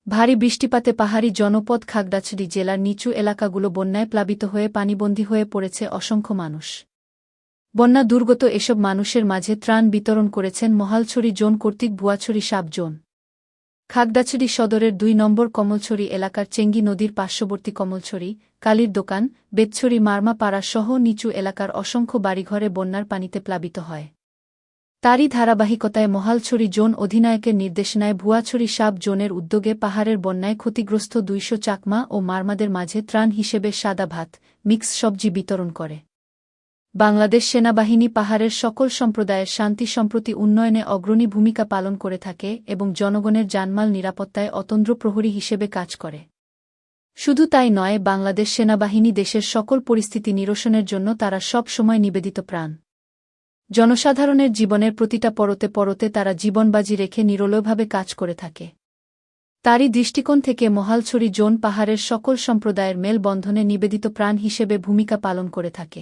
ভারী বৃষ্টিপাতে পাহাড়ি জনপদ খাগড়াছড়ি জেলার নিচু এলাকাগুলো বন্যায় প্লাবিত হয়ে পানিবন্দী হয়ে পড়েছে অসংখ্য মানুষ। বন্যা দুর্গত এসব মানুষের মাঝে ত্রাণ বিতরণ করেছেন মহালছড়ি জোন কর্তৃক ভুয়াছড়ি সাব জোন। খাগড়াছড়ি সদরের ২ নম্বর কমলছড়ি এলাকার চেঙ্গি নদীর পার্শ্ববর্তী কমলছড়ি, কালির দোকান, বেতছড়ি মারমা পাড়া সহ নিচু এলাকার অসংখ্য বাড়িঘরে বন্যার পানিতে প্লাবিত হয়। তারই ধারাবাহিকতায় মহালছড়ি জোন অধিনায়কের নির্দেশনায় ভুয়াছড়ি সাব জোনের উদ্যোগে পাহাড়ের বন্যায় ক্ষতিগ্রস্ত ২০০ চাকমা ও মারমাদের মাঝে ত্রাণ হিসেবে সাদা ভাত, মিক্স সবজি বিতরণ করে। বাংলাদেশ সেনাবাহিনী পাহাড়ের সকল সম্প্রদায়ের শান্তি সম্প্রতি উন্নয়নে অগ্রণী ভূমিকা পালন করে থাকে এবং জনগণের জানমাল নিরাপত্তায় অতন্দ্র প্রহরী হিসেবে কাজ করে। শুধু তাই নয়, বাংলাদেশ সেনাবাহিনী দেশের সকল পরিস্থিতি নিরসনের জন্য তারা সব সময় নিবেদিত প্রাণ। জনসাধারণের জীবনের প্রতিটা পরতে পরতে তারা জীবনবাজি রেখে নিরলসভাবে কাজ করে থাকে। তারই দৃষ্টিকোণ থেকে মহালছড়ি জোন পাহাড়ের সকল সম্প্রদায়ের মেলবন্ধনে নিবেদিত প্রাণ হিসেবে ভূমিকা পালন করে থাকে।